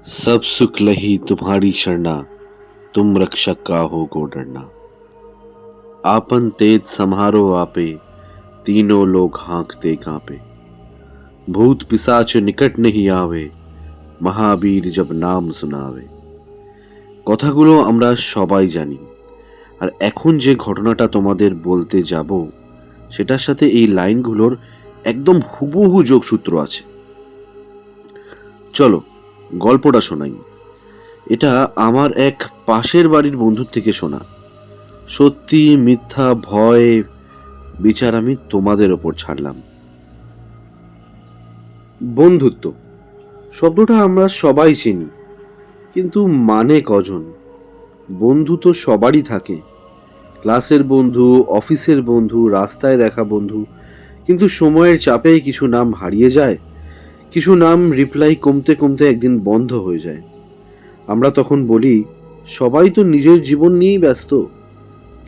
सब सुख लही तुम्हारी शरणा, तुम रक्षक का हो को डरना। आपन तेज सम्हारो आपे, तीनों लोग हाँकते कांपे। भूत पिशाच निकट नहीं आवे, মহাবীর জব নাম শোনাবে। কথাগুলো আমরা সবাই জানি, আর এখন যে ঘটনাটা তোমাদের বলতে যাব সেটার সাথে এই লাইনগুলোর একদম হুবহু যোগসূত্র আছে। চলো গল্পটা শোনাই। এটা আমার এক পাশের বাড়ির বন্ধুর থেকে শোনা। সত্যি মিথ্যা ভয় বিচার আমি তোমাদের ওপর ছাড়লাম। বন্ধুত্ব শব্দটা আমরা সবাই চিনি, কিন্তু মানে কজন? বন্ধু তো সবারই থাকে, ক্লাসের বন্ধু, অফিসের বন্ধু, রাস্তায় দেখা বন্ধু। কিন্তু সময়ের চাপে কিছু নাম হারিয়ে যায়, কিছু নাম রিপ্লাই কমতে কমতে একদিন বন্ধ হয়ে যায়। আমরা তখন বলি সবাই তো নিজের জীবন নিয়েই ব্যস্ত।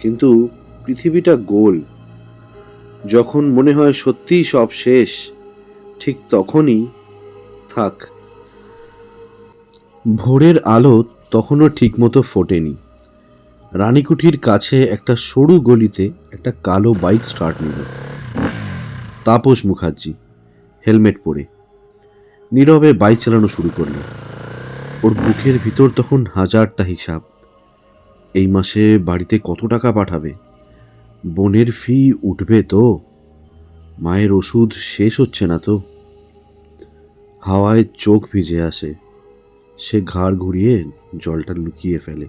কিন্তু পৃথিবীটা গোল। যখন মনে হয় সত্যিই সব শেষ, ঠিক তখনই থাক। ভোরের আলো তখনও ঠিকমতো ফোটেনি। রানীকুঠির কাছে একটা সরু গলিতে একটা কালো বাইক স্টার্ট নিল। তাপস মুখার্জি হেলমেট পরে নীরবে বাইক চালানো শুরু করল। ওর বুকের ভিতর তখন হাজারটা হিসাব। এই মাসে বাড়িতে কত টাকা পাঠাবে, বোনের ফি উঠবে তো, মায়ের ওষুধ শেষ হচ্ছে না তো। হাওয়ায় চোখ ভিজে আসে, সে ঘাড় ঘুরিয়ে জলটা লুকিয়ে ফেলে।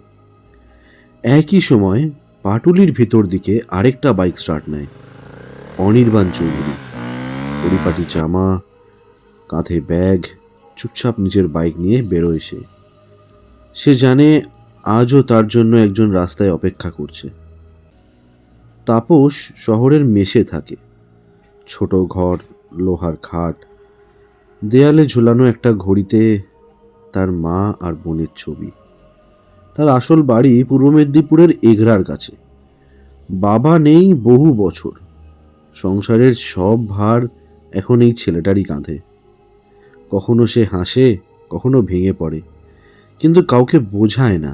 একই সময় পাটুলির ভিতর দিকে আরেকটা বাইক স্টার্ট নেয়। অনির্বাণ চৌধুরী, পরিপাটি জামা, কাঁধে ব্যাগ, চুপচাপ নিজের বাইক নিয়ে বেরোয় সে। সে জানে আজও তার জন্য একজন রাস্তায় অপেক্ষা করছে। তাপস শহরের মেসে থাকে। ছোট ঘর, লোহার খাট, দেয়ালে ঝুলানো একটা ঘড়িতে তার মা আর বোনের ছবি। তার আসল বাড়ি পূর্ব মেদিনীপুরের এগরার কাছে। বাবা নেই বহু বছর, সংসারের সব ভার এখন এই ছেলেটারই কাঁধে। কখনো সে হাসে, কখনো ভেঙে পড়ে, কিন্তু কাউকে বোঝায় না।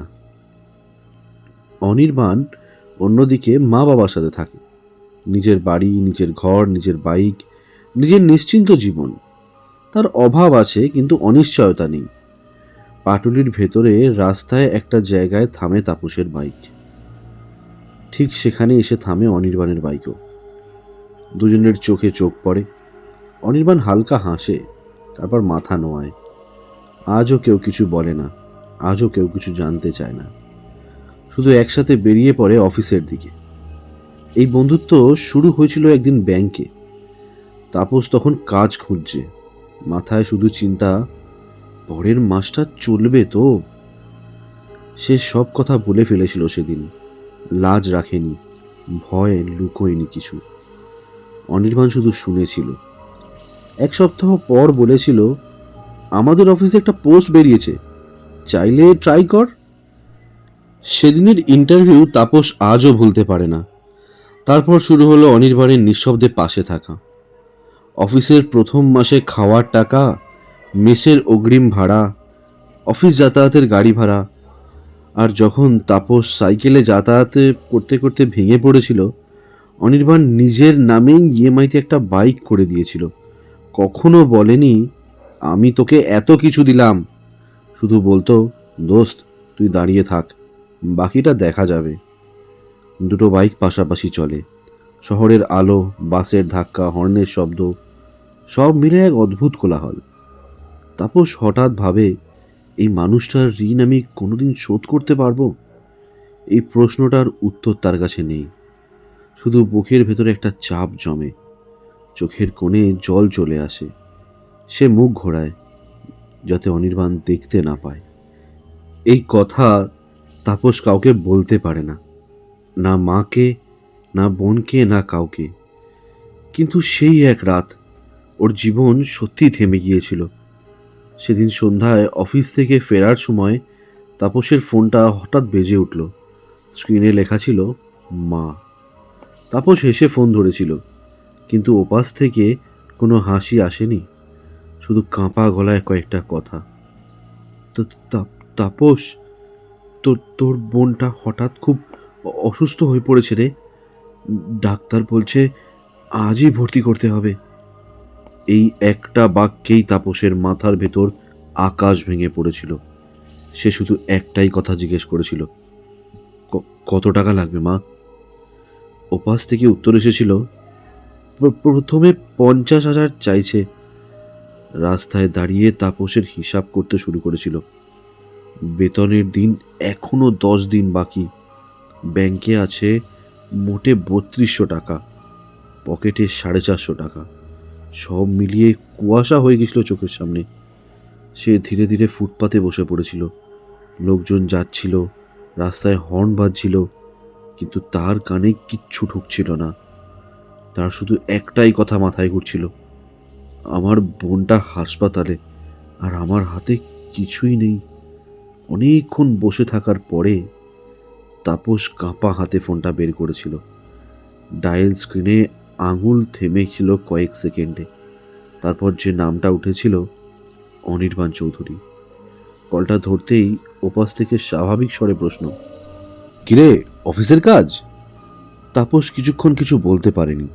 অনির্বাণ অন্যদিকে মা বাবার সাথে থাকে। নিজের বাড়ি, নিজের ঘর, নিজের বাইক, নিজের নিশ্চিন্ত জীবন। তার অভাব আছে, কিন্তু অনিশ্চয়তা নেই। পাটুলির ভেতরে রাস্তায় একটা জায়গায় থামে তাপসের বাইক। ঠিক সেখানে এসে থামে অনির্বাণের বাইকও। দুজনের চোখে চোখ পড়ে। অনির্বাণ হালকা হাসে, তারপর মাথা নোয়ায়। আজও কেউ কিছু বলে না, আজও কেউ কিছু জানতে চায় না। শুধু একসাথে বেরিয়ে পড়ে অফিসের দিকে। এই বন্ধুত্ব শুরু হয়েছিল একদিন ব্যাংকে। তাপস তখন কাজ খুঁজছে, মাথায় শুধু চিন্তা পরের মাসটা চলবে তো। সে সব কথা বলে ফেলেছিল সেদিন, লাজ রাখেনি, ভয় লুকোয়নি কিছু। অনির্বাণ শুধু শুনেছিল। এক সপ্তাহ পর বলেছিল, আমাদের অফিসে একটা পোস্ট বেরিয়েছে, চাইলে ট্রাই কর। সেদিনের ইন্টারভিউ তাপস আজও ভুলতে পারে না। তারপর শুরু হলো অনির্বাণের নিঃশব্দে পাশে থাকা। অফিসের প্রথম মাসে খাওয়ার টাকা, মেসের অগ্রিম ভাড়া, অফিস যাতায়াতের গাড়ি ভাড়া। আর যখন তাপস সাইকেলে যাতায়াত করতে করতে ভেঙে পড়েছিল, অনির্বাণ নিজের নামেই ইএমআইতে একটা বাইক করে দিয়েছিল। কখনো বলেনি আমি তোকে এত কিছু দিলাম, শুধু বলতো দোস্ত তুই দাঁড়িয়ে থাক, বাকিটা দেখা যাবে। দুটো বাইক পাশাপাশি চলে। শহরের আলো, বাসের ধাক্কা, হর্নের শব্দ, সব মিলে এক অদ্ভুত কোলাহল। তাপস হঠাৎ ভাবে, এই মানুষটার ঋণ আমি কোনোদিন শোধ করতে পারবো? এই প্রশ্নটার উত্তর তার কাছে নেই। শুধু বুকের ভেতরে একটা চাপ জমে, চোখের কোণে জল চলে আসে। সে মুখ ঘোরায়, যাতে অনির্বাণ দেখতে না পায়। এই কথা তাপস কাউকে বলতে পারে না, না মাকে, না বোনকে, না কাউকে। কিন্তু সেই এক রাত ওর জীবন সত্যি থেমে গিয়েছিল। সেদিন সন্ধ্যায় অফিস থেকে ফেরার সময় তাপসের ফোনটা হঠাৎ বেজে উঠল। স্ক্রিনে লেখা ছিল মা। তাপস হেসে ফোন ধরেছিল, কিন্তু ওপাশ থেকে কোনো হাসি আসেনি, শুধু কাঁপা গলায় কয়েকটা কথা। তাপস, তোর তোর বোনটা হঠাৎ খুব অসুস্থ হয়ে পড়েছে রে। ডাক্তার বলছে আজই ভর্তি করতে হবে। এই একটা বাক্যেই তাপসের মাথার ভেতর আকাশ ভেঙে পড়েছিল। সে শুধু একটাই কথা জিজ্ঞেস করেছিল, কত টাকা লাগবে মা? ওপাশ থেকে উত্তর এসেছিল, প্রথমে 50,000 চাইছে। রাস্তায় দাঁড়িয়ে তাপসের হিসাব করতে শুরু করেছিল। বেতনের দিন এখনো 10 দিন বাকি। ব্যাংকে আছে মোটে 3200 টাকা, পকেটে 450 টাকা। সব মিলিয়ে কুয়াশা হয়ে গেছিল চোখের সামনে। সে ধীরে ধীরে ফুটপাতে বসে পড়েছিল। লোকজন যাচ্ছিল, রাস্তায় হর্ন বাজছিল, কিন্তু তার কানে কিচ্ছু ঢুকছিল না। তার শুধু একটাই কথা মাথায় ঘুরছিল, আমার বোনটা হাসপাতালে আর আমার হাতে কিছুই নেই। অনেকক্ষণ বসে থাকার পরে তাপস কাঁপা হাতে ফোনটা বের করেছিল। ডায়াল স্ক্রিনে আঙুল থেমেছিল কয়েক সেকেন্ডে। তারপর যে নামটা উঠেছিল, অনির্বাণ চৌধুরী। কলটা ধরতেই ওপাশ থেকে স্বাভাবিক স্বরে প্রশ্ন, কিরে, অফিসের কাজ? তাপস কিছুক্ষণ কিছু বলতে পারেনি।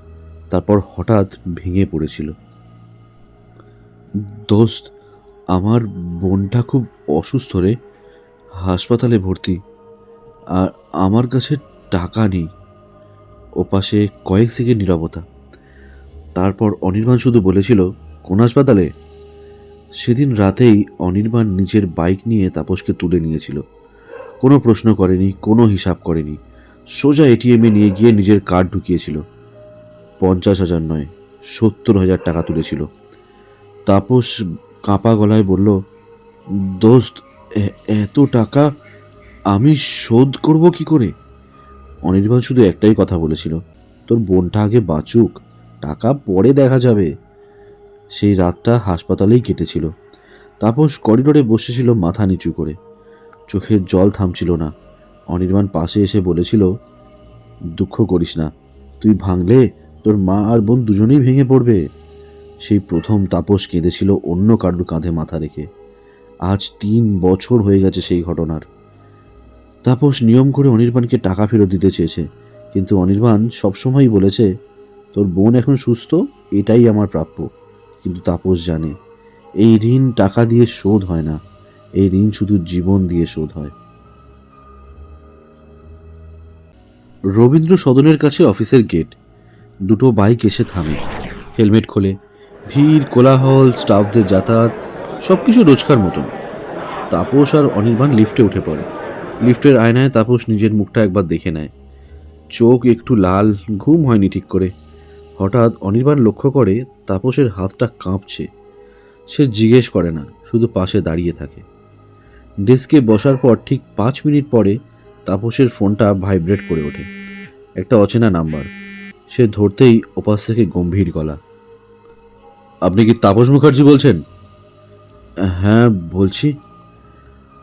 তারপর হঠাৎ ভেঙে পড়েছিল, দোস্ত, আমার বোনটা খুব অসুস্থ রে, হাসপাতালে ভর্তি, আর আমার কাছে টাকা নেই। ওপাশে কয়েক সেকেন্ড নীরবতা। তারপর অনির্বাণ শুধু বলেছিল, কোন হাসপাতালে? সেদিন রাতেই অনির্বাণ নিজের বাইক নিয়ে তাপসকে তুলে নিয়েছিল। কোনো প্রশ্ন করেনি, কোনো হিসাব করেনি। সোজা এটিএমে নিয়ে গিয়ে নিজের কার্ড ঢুকিয়েছিল। 50,000 নয়, 70,000 টাকা তুলেছিল। তাপস কাঁপা গলায় বলল, দোস্ত, এত টাকা আমি শোধ করব কি করে? অনির্বাণ শুধু একটাই কথা বলেছিল, তোর বোনটা আগে বাঁচুক, টাকা পরে দেখা যাবে। সেই রাতটা হাসপাতালেই কেটেছিল। তাপস করিডোরে বসেছিল মাথা নিচু করে, চোখের জল থামছিল না। অনির্বাণ পাশে এসে বলেছিল, দুঃখ করিস না, তুই ভাঙলে তোর মা আর বোন দুজনেই ভেঙে পড়বে। সেই প্রথম তাপস কেঁদেছিল অন্য কারুর কাঁধে মাথা রেখে। আজ 3 বছর হয়ে গেছে সেই ঘটনার। তাপস নিয়ম করে অনির্বাণকে টাকা ফেরত দিতে চেয়েছে, কিন্তু অনির্বাণ সবসময়ই বলেছে, তোর বোন এখন সুস্থ, এটাই আমার প্রাপ্য। কিন্তু তাপস জানে, এই ঋণ টাকা দিয়ে শোধ হয় না, এই ঋণ শুধু জীবন দিয়ে শোধ হয়। রবীন্দ্র সদনের কাছে অফিসের গেট। দুটো বাইক এসে থামে, হেলমেট খোলে। ভিড়, কোলাহল, স্টাফদের যাতায়াত, সবকিছু রোজকার মতন। তাপস আর অনির্বাণ লিফটে উঠে পড়ে। লিফটের আয়নায় তাপস নিজের মুখটা একবার দেখে নেয়। চোখ একটু লাল, ঘুম হয়নি ঠিক করে। হঠাৎ অনির্বাণ লক্ষ্য করে তাপসের হাতটা কাঁপছে। সে জিজ্ঞেস করে না, শুধু পাশে দাঁড়িয়ে থাকে। ডেস্কে বসার পর ঠিক 5 মিনিট পরে তাপসের ফোনটা ভাইব্রেট করে ওঠে। একটা অচেনা নাম্বার। সে ধরতেই ওপাশ থেকে গম্ভীর গলা, আপনি কি তাপস মুখার্জি বলছেন? হ্যাঁ বলছি।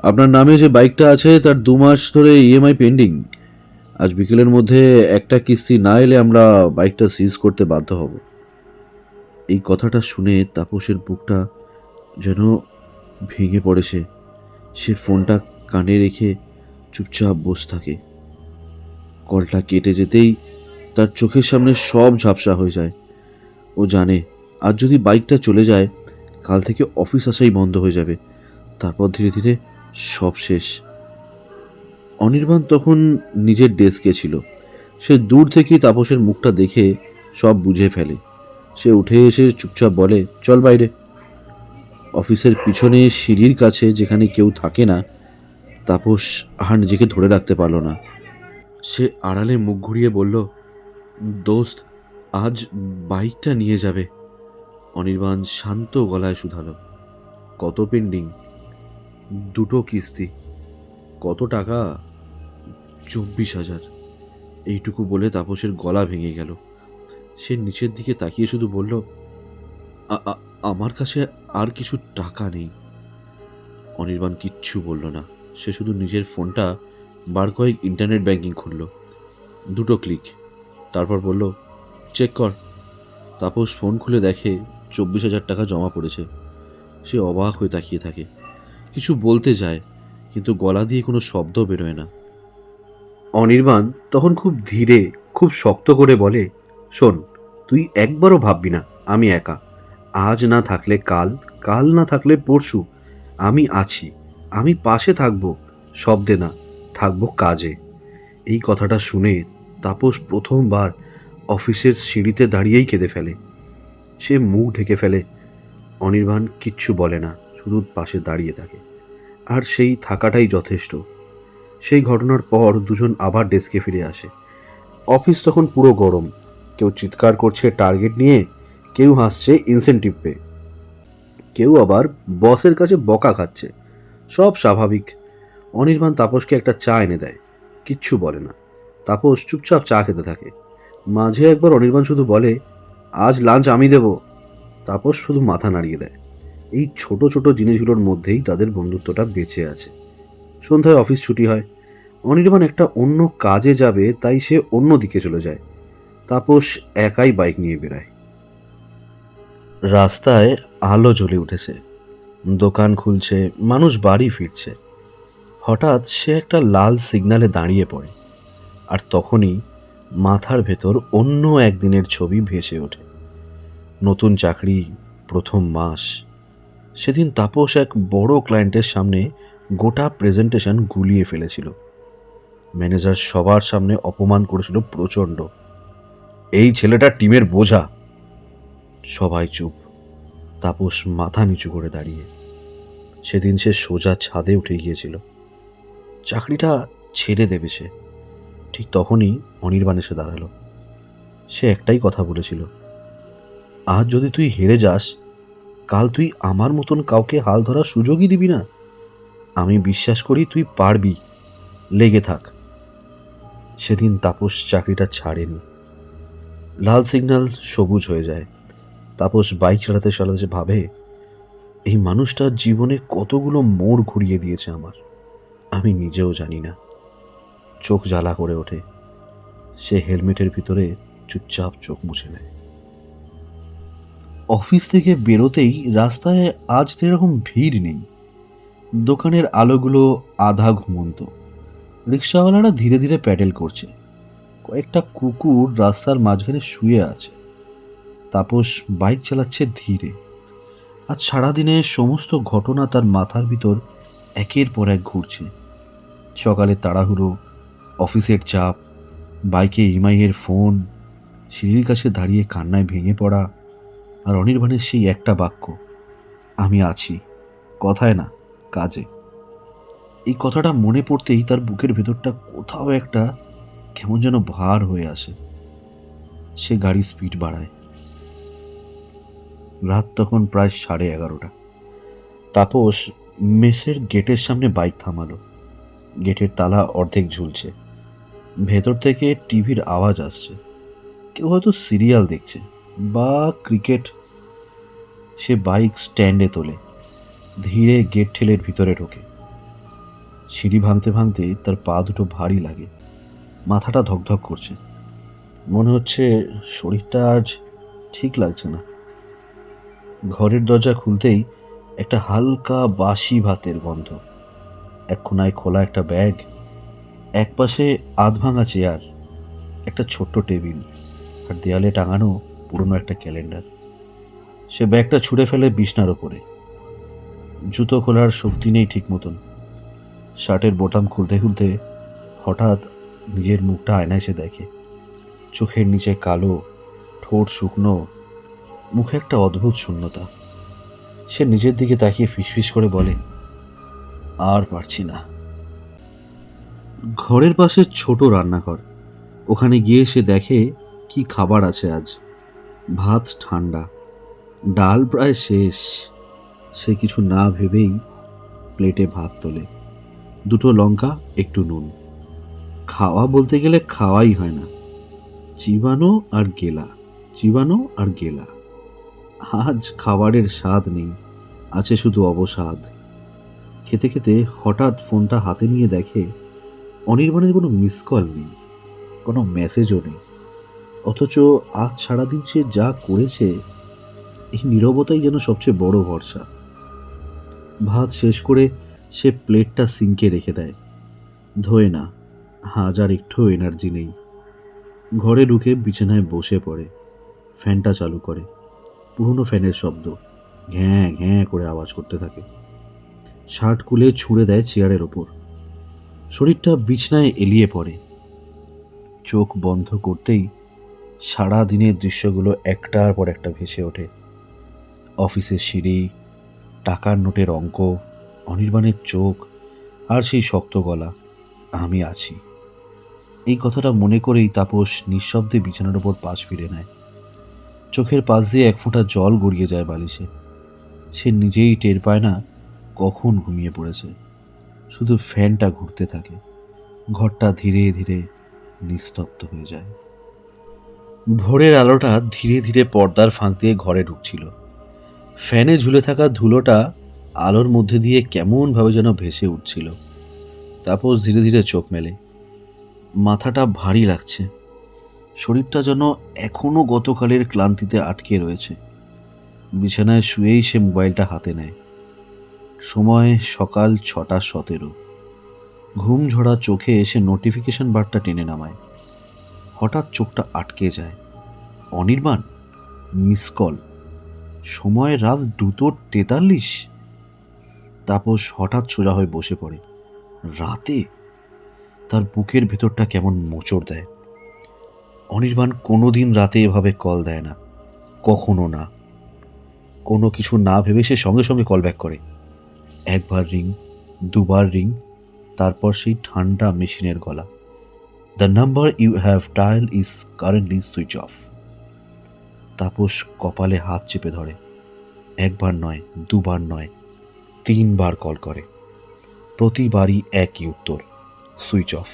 আপনার নামে যে বাইকটা আছে তার 2 মাস ধরে ইএমআই পেন্ডিং। আজ বিকেলের মধ্যে একটা কিস্তি না এলে আমরা বাইকটা সিজ করতে বাধ্য হব। এই কথাটা শুনে তাপসের বুকটা যেন ভেঙে পড়ে। সে ফোনটা কানে রেখে চুপচাপ বসে থাকে। কলটা কেটে যেতেই তার চোখের সামনে সব ঝাপসা হয়ে যায়। ও জানে, আজ যদি বাইকটা চলে যায়, কাল থেকে অফিস আসাই বন্ধ হয়ে যাবে। তারপর ধীরে ধীরে সব শেষ। অনির্বাণ তখন নিজের ডেস্কে ছিল। সে দূর থেকেই তাপসের মুখটা দেখে সব বুঝে ফেলে। সে উঠে এসে চুপচাপ বলে, চল বাইরে। অফিসের পিছনে সিঁড়ির কাছে, যেখানে কেউ থাকে না, তাপস আর নিজেকে ধরে রাখতে পারল না। সে আড়ালে মুখ ঘুরিয়ে বলল, দোস্ত, আজ বাইকটা নিয়ে যাবে। অনির্বাণ শান্ত গলায় শুধালো, কত পেন্ডিং? 2টো কিস্তি। কত টাকা? 24,000। এইটুকু বলে তাপসের গলা ভেঙে গেল। সে নিচের দিকে তাকিয়ে শুধু বলল, আমার কাছে আর কিছু টাকা নেই। অনির্বাণ কিচ্ছু বলল না। সে শুধু নিজের ফোনটা বার কয়েক ইন্টারনেট ব্যাংকিং খুলল। 2টো ক্লিক। তারপর বলল, চেক কর। তাপস ফোন খুলে দেখে 24,000 টাকা জমা পড়েছে। সে অবাক হয়ে তাকিয়ে থাকে, কিছু বলতে যায়, কিন্তু গলা দিয়ে কোনো শব্দ বেরোয় না। অনির্বাণ তখন খুব ধীরে, খুব শক্ত করে বলে, শোন, তুই একবারও ভাববি না আমি একা। আজ না থাকলে কাল, কাল না থাকলে পরশু আমি আছি, আমি পাশে থাকবো, শব্দে না, থাকবো কাজে। এই কথাটা শুনে তাপস প্রথমবার অফিসের সিঁড়িতে দাঁড়িয়েই কেঁদে ফেলে। সে মুখ ঢেকে ফেলে। অনির্বাণ কিচ্ছু বলে না, শুধু পাশে দাঁড়িয়ে থাকে। আর সেই থাকাটাই যথেষ্ট। সেই ঘটনার পর দুজন আবার ডেস্কে ফিরে আসে। অফিস তখন পুরো গরম। কেউ চিৎকার করছে টার্গেট নিয়ে, কেউ হাসছে ইনসেন্টিভ পেয়ে, কেউ আবার বসের কাছে বকা খাচ্ছে। সব স্বাভাবিক। অনির্বাণ তাপসকে একটা চা এনে দেয়, কিচ্ছু বলে না। তাপস চুপচাপ চা খেতে থাকে। মাঝে একবার অনির্বাণ শুধু বলে, আজ লাঞ্চ আমি দেব। তাপস শুধু মাথা নাড়িয়ে দেয়। এই ছোট ছোট জিনিসগুলোর মধ্যেই তাদের বন্ধুত্বটা বেঁচে আছে। সন্ধ্যায় অফিস ছুটি হয়। অনির্বাণ একটা অন্য কাজে যাবে, তাই সে অন্য দিকে চলে যায়। তাপস একাই বাইক নিয়ে বেরায়। রাস্তায় আলো জ্বলে উঠেছে, দোকান খুলছে, মানুষ বাড়ি ফিরছে। হঠাৎ সে একটা লাল সিগন্যালে দাঁড়িয়ে পড়ে। আর তখনই মাথার ভেতর অন্য একদিনের ছবি ভেসে ওঠে। নতুন চাকরি, প্রথম মাস। সেদিন তাপস এক বড় ক্লায়েন্টের সামনে গোটা প্রেজেন্টেশন গুলিয়ে ফেলেছিল। ম্যানেজার সবার সামনে অপমান করেছিল প্রচণ্ড। এই ছেলেটা টিমের বোঝা। সবাই চুপ। তাপস মাথা নিচু করে দাঁড়িয়ে। সেদিন সে সোজা ছাদে উঠে গিয়েছিল। চাকরিটা ছেড়ে দেবে সে। ঠিক তখনই অনির্বাণ এসে দাঁড়ালো। সে একটাই কথা বলেছিল, আজ যদি তুই হেরে যাস, কাল তুই আমার মতন কাউকে হাল ধরার সুযোগই দিবি না। আমি বিশ্বাস করি তুই পারবি, লেগে থাক। সেদিন তাপস চাকরিটা ছাড়েনি। লাল সিগন্যাল সবুজ হয়ে যায়। তাপস বাইক চালাতে চালাতে ভাবে, এই মানুষটার জীবনে কতগুলো মোড় ঘুরিয়ে দিয়েছে আমার, আমি নিজেও জানি না। চোখ জ্বালা করে ওঠে। সে হেলমেটের ভিতরে চুপচাপ চোখ মুছে নেয়। অফিস থেকে বেরোতেই রাস্তায় আজ সেরকম ভিড় নেই। দোকানের আলোগুলো আধা ঘুমন্ত। রিক্সাওয়ালারা ধীরে ধীরে প্যাডেল করছে। কয়েকটা কুকুর রাস্তার মাঝখানে শুয়ে আছে। তাপস বাইক চালাচ্ছে ধীরে। আজ সারাদিনে সমস্ত ঘটনা তার মাথার ভিতর একের পর এক ঘুরছে। সকালে তাড়াহুড়ো, অফিসের চাপ, বাইকে ইমাইয়ের ফোন, সিঁড়ির কাছে দাঁড়িয়ে কান্নায় ভেঙে পড়া, আর অনির্বাণের সেই একটা বাক্য, আমি আছি, কথায় না, কাজে। এই কথাটা মনে পড়তেই তার বুকের ভেতরটা কোথাও একটা কেমন যেন ভার হয়ে আসে। সে গাড়ির স্পিড বাড়ায়। রাত তখন প্রায় 11:30। তাপস মেসের গেটের সামনে বাইক থামালো। গেটের তালা অর্ধেক ঝুলছে। ভেতর থেকে টিভির আওয়াজ আসছে। কেউ হয়তো সিরিয়াল দেখছে বা ক্রিকেট। সে বাইক স্ট্যান্ডে তোলে, ধীরে গেট ঠেলে ভিতরে ঢোকে। সিঁড়ি ভাঙতে ভাঙতে তার পা দুটো ভারী লাগে। মাথাটা ধকধক করছে। মনে হচ্ছে শরীরটা আজ ঠিক লাগছে না। ঘরের দরজা খুলতেই একটা হালকা বাসি ভাতের গন্ধ। এক কোনায় খোলা একটা ব্যাগ, একপাশে আধ ভাঙা চেয়ার, একটা ছোট্ট টেবিল, আর দেয়ালে টাঙানো পুরনো একটা ক্যালেন্ডার। সে ব্যাগটা ছুঁড়ে ফেলে বিছনার ওপরে। জুতো খোলার শক্তি নেই ঠিক মতন। শার্টের বোতাম খুলতে খুলতে হঠাৎ নিজের মুখটা আয়নায় সে দেখে। চোখের নিচে কালো, ঠোঁট শুকনো, মুখে একটা অদ্ভুত শূন্যতা। সে নিজের দিকে তাকিয়ে ফিসফিস করে বলে, আর পারছি না। ঘরের পাশে ছোট রান্নাঘর। ওখানে গিয়ে সে দেখে কি খাবার আছে আজ। ভাত ঠান্ডা, ডাল প্রায় শেষ। সে কিছু না ভেবেই প্লেটে ভাত তোলে, দুটো লঙ্কা, একটু নুন। খাওয়া বলতে গেলে খাওয়াই হয় না, চিবানো আর গেলা, চিবানো আর গেলা। আজ খাবারের স্বাদ নেই, আছে শুধু অবসাদ। খেতে খেতে হঠাৎ ফোনটা হাতে নিয়ে দেখে অনির্বাণের কোনো মিস কল নেই, কোনো মেসেজও নেই। অথচ আজ সারাদিন সে যা করেছে, এই নীরবতাই যেন সবচেয়ে বড় ভরসা। ভাত শেষ করে সে প্লেটটা সিঙ্কে রেখে দেয়। ধোয় না। আজ আর একটুও এনার্জি নেই। ঘরে ঢুকে বিছানায় বসে পড়ে। ফ্যানটা চালু করে। পুরনো ফ্যানের শব্দ ঘ্যাঁ ঘ্যাঁ করে আওয়াজ করতে থাকে। শার্ট খুলে ছুঁড়ে দেয় চেয়ারের ওপর। শরীরটা বিছানায় এলিয়ে পড়ে। চোখ বন্ধ করতেই সারা দিনের দৃশ্যগুলো একটার পর একটা ভেসে ওঠে। অফিসের সিঁড়ি, টাকার নোটের অঙ্ক, অনির্বাণের চোখ, আর সেই শক্ত গলা, আমি আছি। এই কথাটা মনে করেই তাপস নিঃশব্দে বিছানার ওপর পাশ ফিরে নেয়। চোখের পাশ দিয়ে এক ফোঁটা জল গড়িয়ে যায় বালিশে। সে নিজেই টের পায় না কখন ঘুমিয়ে পড়েছে। শুধু ফ্যানটা ঘুরতে থাকে। ঘরটা ধীরে ধীরে নিস্তব্ধ হয়ে যায়। ভোরের আলোটা ধীরে ধীরে পর্দার ফাঁক দিয়ে ঘরে ঢুকছিল। ফ্যানে ঝুলে থাকা ধুলোটা আলোর মধ্যে দিয়ে কেমনভাবে যেন ভেসে উঠছিল। তাপস ধীরে ধীরে চোখ মেলে। মাথাটা ভারী লাগছে। শরীরটা যেন এখনো গতকালের ক্লান্তিতে আটকে রয়েছে। বিছানায় শুয়েই সে মোবাইলটা হাতে নেয়। সময় সকাল 6:17। ঘুম ঝরা চোখে সে নোটিফিকেশন বারটা টেনে নামায়। হঠাৎ চোখটা আটকে যায়। Anirban, miss call. সময় রাত 2:43। তাপস হঠাৎ সোজা হয়ে বসে পড়ে। রাতে? তার বুকের ভেতরটা কেমন মোচড় দেয়। অনির্বাণ কোনোদিন রাতে এভাবে কল দেয় না, কখনো না। কোনো কিছু না ভেবে সে সঙ্গে সঙ্গে কল ব্যাক করে। একবার রিং, দুবার রিং, তারপর সেই ঠান্ডা মেশিনের গলা, the number you have dial is currently switch off. Tapas কপালে হাত চেপে ধরে। একবার নয়, দুবার নয়, 3বার কল করে। প্রতিবারই একই উত্তর, সুইচ অফ।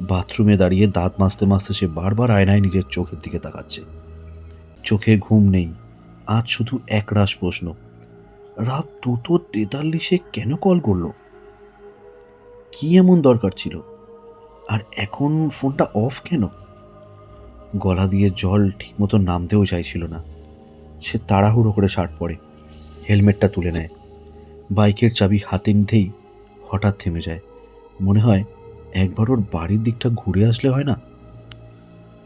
বাথরুমে দাঁড়িয়ে দাঁত মাজতে মাজতে সে বারবার আয়নায় নিজের চোখের দিকে তাকাচ্ছে। চোখে ঘুম নেই, আজ শুধু একরাশ প্রশ্ন। রাত 2:43 কেন কল করলো? কি এমন দরকার ছিল? আর এখন ফোনটা অফ কেন? গলা দিয়ে জল ঠিকমতো নামতেও চাইছিল না। সে তাড়াহুড়ো করে শার্ট পরে, হেলমেটটা তুলে নেয়। বাইকের চাবি হাতে নিতেই হঠাৎ থেমে যায়। মনে হয় একবার ওর বাড়ির দিকটা ঘুরে আসলে হয় না।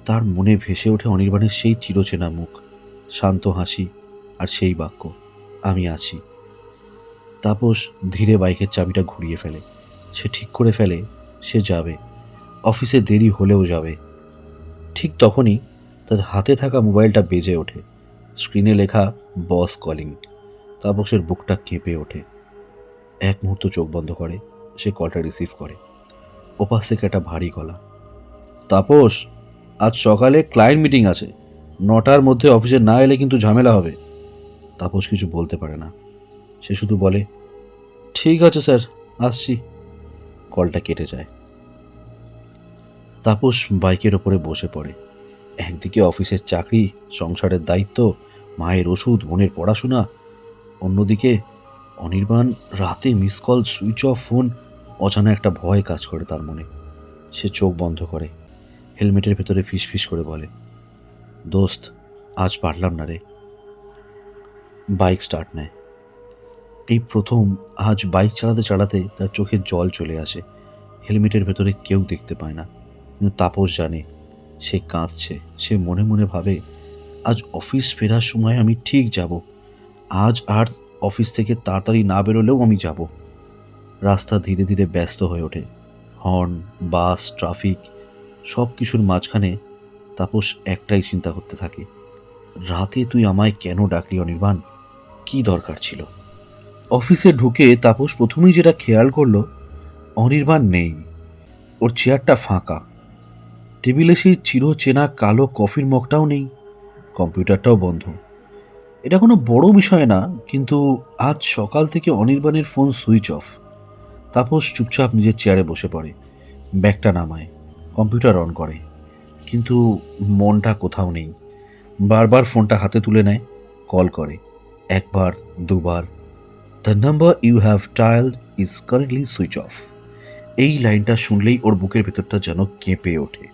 তার মনে ভেসে ওঠে অনির্বাণের সেই চিরচেনা মুখ, শান্ত হাসি, আর সেই বাক্য, আমি আছি। তাপস ধীরে বাইকের চাবিটা ঘুরিয়ে ফেলে। সে ঠিক করে ফেলে সে যাবে, অফিসে দেরি হলেও যাবে। ঠিক তখনই তার হাতে থাকা মোবাইলটা বেজে ওঠে। স্ক্রিনে লেখা বস কলিং। তাপসের বুকটা কেঁপে ওঠে। এক মুহূর্ত চোখ বন্ধ করে সে কলটা রিসিভ করে। ওপাশ থেকে একটা ভারী গলা, তাপস, আজ সকালে ক্লায়েন্ট মিটিং আছে, 9টার মধ্যে অফিসে না এলে কিন্তু ঝামেলা হবে। তাপস কিছু বলতে পারে না। সে শুধু বলে, ঠিক আছে স্যার, আসছি। কলটা কেটে যায়। তাপস বাইকের ওপরে বসে পড়ে। একদিকে অফিসের চাকরি, সংসারের দায়িত্ব, মায়ের ওষুধ, বোনের পড়াশোনা। অন্যদিকে অনির্বাণ রাতে miss call, switch off phone. অজানা একটা ভয় কাজ করে তার মনে। সে চোখ বন্ধ করে, হেলমেটের ভেতরে ফিসফিস করে বলে, দোস্ত, আজ পারলাম না রে। বাইক স্টার্ট নেয়। এই প্রথম আজ বাইক চালাতে চালাতে তার চোখে জল চলে আসে। হেলমেটের ভেতরে কেউ দেখতে পায় না, কিন্তু তাপস জানে সে কাঁদছে। সে মনে মনে ভাবে, আজ অফিস ফেরার সময় আমি ঠিক যাব। আজ আর অফিস থেকে তাড়াতাড়ি না বেরোলেও আমি যাব। রাস্তা ধীরে ধীরে ব্যস্ত হয়ে ওঠে। হর্ন, বাস, ট্রাফিক, সব কিছুর মাঝখানে তাপস একটাই চিন্তা করতে থাকে, রাতে তুই আমায় কেন ডাকলি অনির্বাণ? কি দরকার ছিল? অফিসে ঢুকে তাপস প্রথমেই যেটা খেয়াল করলো, অনির্বাণ নেই। ওর চেয়ারটা ফাঁকা। টেবিলে সেই চিরচেনা কালো কফির মগটাও নেই। কম্পিউটারটাও বন্ধ। এটা কোনো বড় বিষয় না, কিন্তু আজ সকাল থেকে অনির্বাণের ফোন সুইচ অফ। তাপস চুপচাপ নিজের চেয়ারে বসে পড়ে। ব্যাগটা নামায়, কম্পিউটার অন করে, কিন্তু মনটা কোথাও নেই। বারবার ফোনটা হাতে তুলে নেয়, কল করে। একবার, দুবার, the number you have dialled is currently switch off. এই লাইনটা শুনলেই ওর বুকের ভেতরটা যেন কেঁপে ওঠে।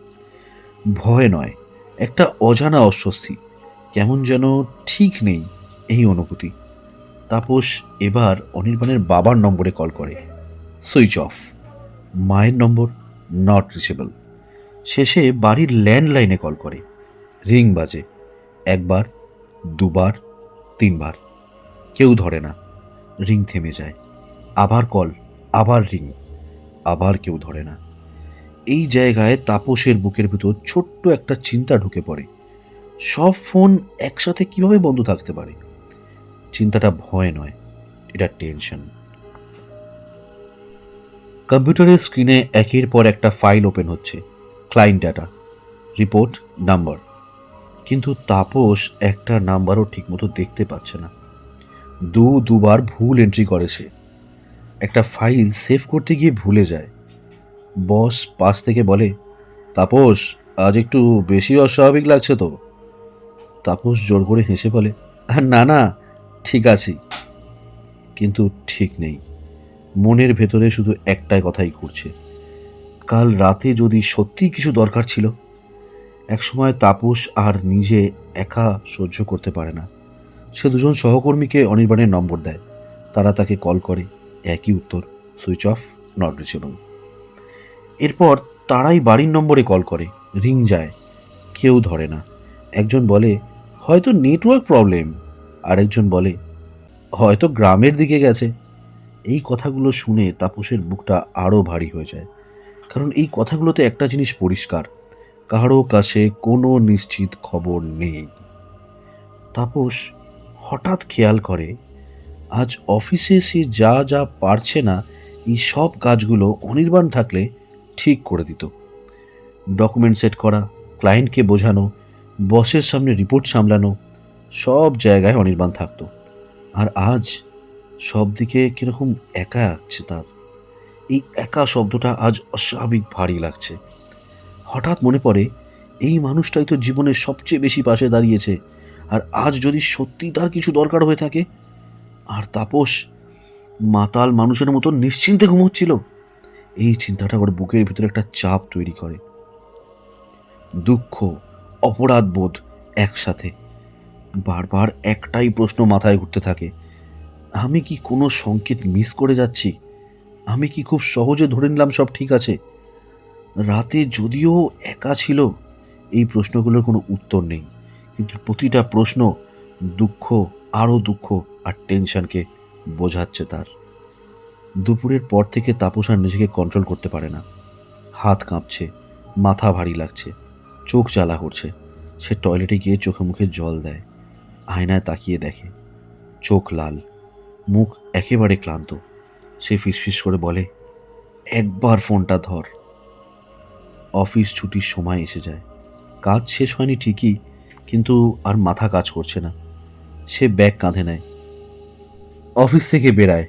ভয় নয়, একটা অজানা অস্বস্তি, কেমন যেন ঠিক নেই এই অনুভূতি। তাপস এবার অনির্বাণের বাবার নম্বরে কল করে। Switch off. মায়ের নম্বর নট রিচেবল। শেষে বাড়ির ল্যান্ডলাইনে কল করে। রিং বাজে। একবার, দুবার, তিনবার। কেউ ধরে না। রিং থেমে যায়। আবার কল, আবার রিং, আবার কেউ ধরে না। এই জায়গায় তাপসের বুকের ভিতর ছোট্ট একটা চিন্তা ঢুকে পড়ে। সব ফোন একসাথে কিভাবে বন্ধ থাকতে পারে? চিন্তাটা ভয় নয়, এটা টেনশন। কম্পিউটারের স্ক্রিনে একের পর একটা ফাইল ওপেন হচ্ছে। Client data, report, number. কিন্তু তাপস একটা নাম্বারও ঠিকমতো দেখতে পাচ্ছে না। দুবার ভুল এন্ট্রি করে সে। একটা ফাইল সেভ করতে গিয়ে ভুলে যায়। বস পাশ থেকে বলে, তাপস, আজ একটু বেশি অস্বাভাবিক লাগছে তো। তাপস জোর করে হেসে বলে, না না, ঠিক আছি। কিন্তু ঠিক নেই। মনের ভেতরে শুধু একটাই কথাই ঘুরছে, কাল রাতে যদি সত্যি কিছু দরকার ছিল। একসময় তাপস আর নিজে একা সহ্য করতে পারে না। সে দুজন সহকর্মীকে অনির্বাণের নম্বর দেয়। তারা তাকে কল করে। একই উত্তর, সুইচ অফ, নট রিচেবল। এরপর তারাই বাড়ির নম্বরে কল করে। রিং যায়, কেউ ধরে না। একজন বলে, হয়তো নেটওয়ার্ক প্রবলেম। আরেকজন বলে, হয়তো গ্রামের দিকে গেছে। এই কথাগুলো শুনে তাপসের বুকটা আরও ভারী হয়ে যায়। কারণ এই কথাগুলোতে একটা জিনিস পরিষ্কার, কারো কাছে কোনো নিশ্চিত খবর নেই। তাপস হঠাৎ খেয়াল করে, আজ অফিসে সে যা যা পারছে না, এই সব কাজগুলো অনির্বাণ থাকলে ঠিক করে দিত। ডকুমেন্ট সেট করা, ক্লায়েন্টকে বোঝানো, বসের সামনে রিপোর্ট সামলানো, সব জায়গায় অনির্বাণ থাকতো। আর আজ সব দিকে কীরকম একা লাগছে তার। এই একা শব্দটা আজ অস্বাভাবিক ভারী লাগছে। হঠাৎ মনে পড়ে, এই মানুষটাই তো জীবনের সবচেয়ে বেশি পাশে দাঁড়িয়েছে। আর আজ যদি সত্যি তার কিছু দরকার হয়ে থাকে, আর তাপস মাতাল মানুষের মতো নিশ্চিন্তে ঘুমোচ্ছিল। এই চিন্তাটা ওর বুকের ভিতরে একটা চাপ তৈরি করে। দুঃখ, অপরাধ বোধ একসাথে। বারবার একটাই প্রশ্ন মাথায় ঘুরতে থাকে, আমি কি কোনো সংকেত মিস করে যাচ্ছি? আমি কি খুব সহজে ধরে নিলাম সব ঠিক আছে? রাতে যদিও একা ছিল, এই প্রশ্নগুলোর কোনো উত্তর নেই। কিন্তু প্রতিটা প্রশ্ন দুঃখ, আরও দুঃখ আর টেনশনকে বোঝাচ্ছে তার। দুপুরের পর থেকে তাপস আর নিজেকে কন্ট্রোল করতে পারে না। হাত কাঁপছে, মাথা ভারী লাগছে, চোখ জ্বালা করছে। সে টয়লেটে গিয়ে চোখে মুখে জল দেয়। আয়নায় তাকিয়ে দেখে, চোখ লাল, মুখ একেবারে ক্লান্ত। সে ফিসফিস করে বলে, একবার ফোনটা ধর। অফিস ছুটির সময় এসে যায়। কাজ শেষ হয়নি ঠিকই, কিন্তু আর মাথা কাজ করছে না। সে ব্যাগ কাঁধে নেয়, অফিস থেকে বেরায়।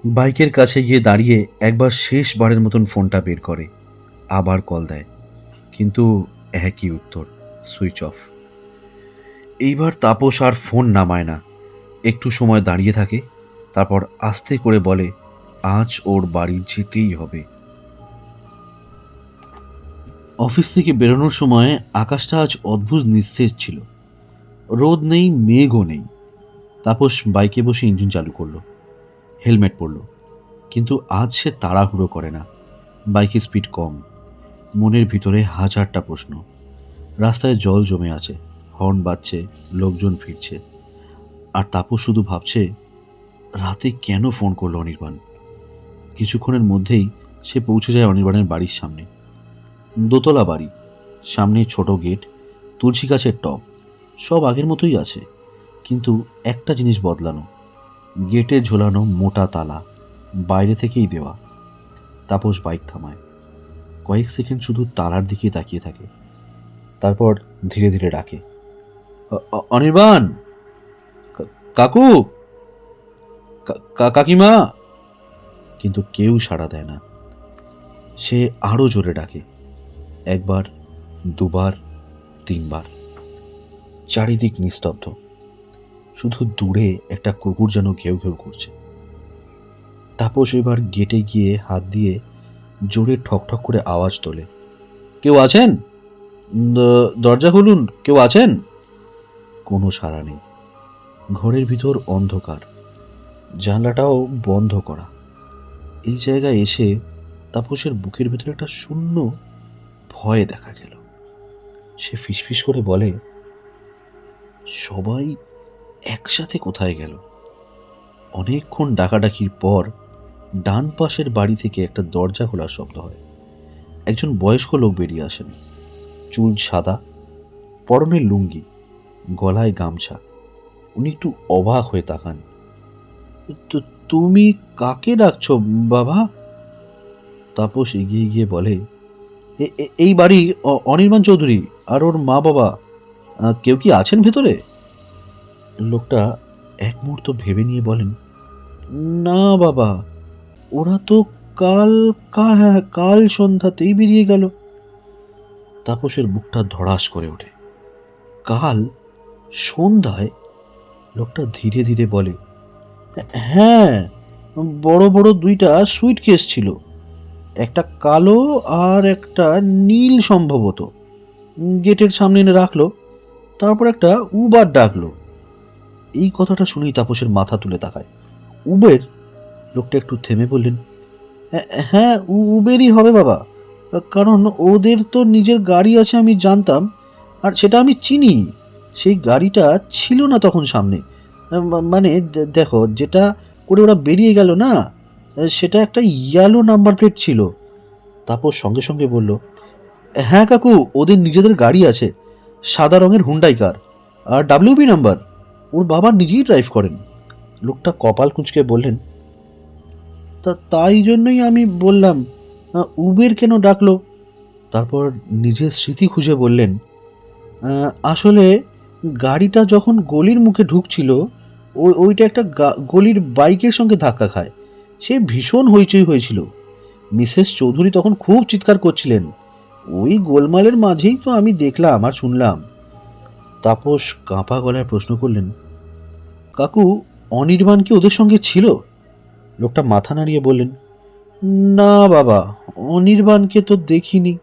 বাইকের কাছে গিয়ে দাঁড়িয়ে একবার শেষবারের মতন ফোনটা বের করে। আবার কল দেয়, কিন্তু একই উত্তর, সুইচ অফ। এইবার তাপস আর ফোন নামায় না। একটু সময় দাঁড়িয়ে থাকে, তারপর আস্তে করে বলে, আজ ওর বাড়ি যেতেই হবে। অফিস থেকে বেরোনোর সময় আকাশটা আজ অদ্ভুত নিস্তেজ ছিল। রোদ নেই, মেঘও নেই। তাপস বাইকে বসে ইঞ্জিন চালু করলো, হেলমেট পরলো। কিন্তু আজ সে তাড়াহুড়ো করে না। বাইকের স্পিড কম। মনের ভিতরে হাজারটা প্রশ্ন। রাস্তায় জল জমে আছে, হর্ন বাজছে, লোকজন ফিরছে। আর তাপস শুধু ভাবছে, রাতে কেন ফোন করলো অনির্বাণ? কিছুক্ষণের মধ্যেই সে পৌঁছে যায় অনির্বাণের বাড়ির সামনে। দোতলা বাড়ি, সামনে ছোট গেট, তুলসী গাছের টব, সব আগের মতোই আছে। কিন্তু একটা জিনিস বদলানো, গেটে ঝোলানো মোটা তালা, বাইরে থেকেই দেওয়া। তাপস বাইক থামায়, কয়েক সেকেন্ড শুধু তালার দিকে তাকিয়ে থাকে। তারপর ধীরে ধীরে ডাকে, অনির্বাণ, কাকু, কাকিমা। কিন্তু কেউ সাড়া দেয় না। সে আরো জোরে ডাকে, একবার, দুবার, তিনবার। চারিদিক নিস্তব্ধ। শুধু দূরে একটা কুকুর যেন ঘেউ ঘেউ করছে। তাপস এবার গেটে গিয়ে হাত দিয়ে জোরে ঠকঠক করে আওয়াজ তোলে, কেউ আছেন? দরজা খুলুন, কেউ আছেন? কোনো সাড়া নেই। ঘরের ভিতর অন্ধকার। জানলাটাও বন্ধ করা। এই জায়গায় এসে তাপসের বুকের ভেতরে একটা শূন্য ভয় দেখা গেল। সে ফিসফিস করে বলে, সবাই একসাথে কোথায় গেল? অনেকক্ষণ ডাকাডাকির পর ডান পাশের বাড়ি থেকে একটা দরজা খোলার শব্দ হয়। একজন বয়স্ক লোক বেরিয়ে আসেন। চুল সাদা, পরনে লুঙ্গি, গলায় গামছা। উনি একটু অবাক হয়ে তাকান। তো তুমি কাকে ডাকছো বাবা? তাপস এগিয়ে গিয়ে বলে, এই বাড়ি অনির্বাণ চৌধুরী আর ওর মা বাবা। কেউ কি আছেন ভেতরে? লোকটা এক মুহূর্ত ভেবে নিয়ে বলেন, না বাবা, ওরা তো কাল কাল সন্ধ্যাতেই বেরিয়ে গেল। তাপসের বুকটা ধড়াস করে ওঠে। কাল সন্ধ্যায়? লোকটা ধীরে ধীরে বলে, হ্যাঁ, বড় বড় দুইটা সুইটকেস ছিল, একটা কালো আর একটা নীল সম্ভবত। গেটের সামনে এনে রাখলো, তারপর একটা উবার ডাকলো। এই কথাটা শুনেই তাপসের মাথা তুলে তাকায়। উবের? লোকটা একটু থেমে বললেন, হ্যাঁ, উবেরই হবে বাবা, কারণ ওদের তো নিজের গাড়ি আছে আমি জানতাম, আর সেটা আমি চিনি। সেই গাড়িটা ছিল না তখন সামনে। মানে দেখো, যেটা করে ওরা বেরিয়ে গেল না, সেটা একটা ইয়েলো নাম্বার প্লেট ছিল। তাপস সঙ্গে সঙ্গে বলল, হ্যাঁ কাকু, ওদের নিজেদের গাড়ি আছে, সাদা রঙের হুন্ডাই কার, আর ডাব্লিউবি নাম্বার। ওর বাবা নিজেই ড্রাইভ করেন। লোকটা কপাল কুঁচকে বললেন, তাই জন্যই আমি বললাম, উবের কেন ডাকলো? তারপর নিজের স্মৃতি খুঁজে বললেন, আসলে গাড়িটা যখন গলির মুখে ঢুকছিল, ওইটা একটা গলির বাইকের সঙ্গে ধাক্কা খায়। সে ভীষণ হইচই হয়েছিল। মিসেস চৌধুরী তখন খুব চিৎকার করছিলেন। ওই গোলমালের মাঝেই তো আমি দেখলাম আর শুনলাম। তাপস কাঁপা গলায় প্রশ্ন করলেন, কাকু, অনির্বাণ কি ওদের সঙ্গে ছিল? লোকটা মাথা নাড়িয়ে বললেন, না বাবা, অনির্বাণকে তো দেখিনি।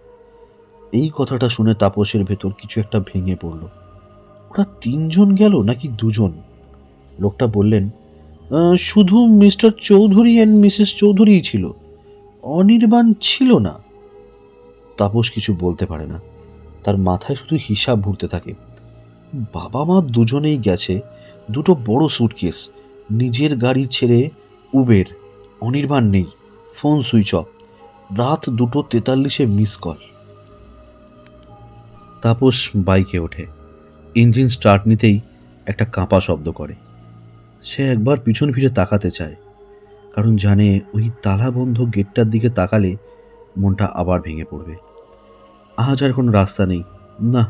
এই কথাটা শুনে তাপসের ভেতর কিছু একটা ভেঙে পড়ল। ওরা তিনজন গেল নাকি দুজন? লোকটা বললেন, শুধু মিস্টার চৌধুরী অ্যান্ড মিসেস চৌধুরীই ছিল, অনির্বাণ ছিল না। তাপস কিছু বলতে পারে না। তার মাথায় শুধু হিসাব ঘুরতে থাকে। বাবা মা দুজনেই গেছে, দুটো বড় সুটকেস, নিজের গাড়ি ছেড়ে উবের। অনির্বাণ নেই, ফোন সুইচ অফ, রাত 2:43 মিস কল। তাপস বাইকে ওঠে। ইঞ্জিন স্টার্ট নিতেই একটা কাঁপা শব্দ করে। সে একবার পিছন ফিরে তাকাতে চায়, কারণ জানে ওই তালাবন্ধ গেটটার দিকে তাকালে মনটা আবার ভেঙে পড়বে। আজ আর কোনো রাস্তা নেই, না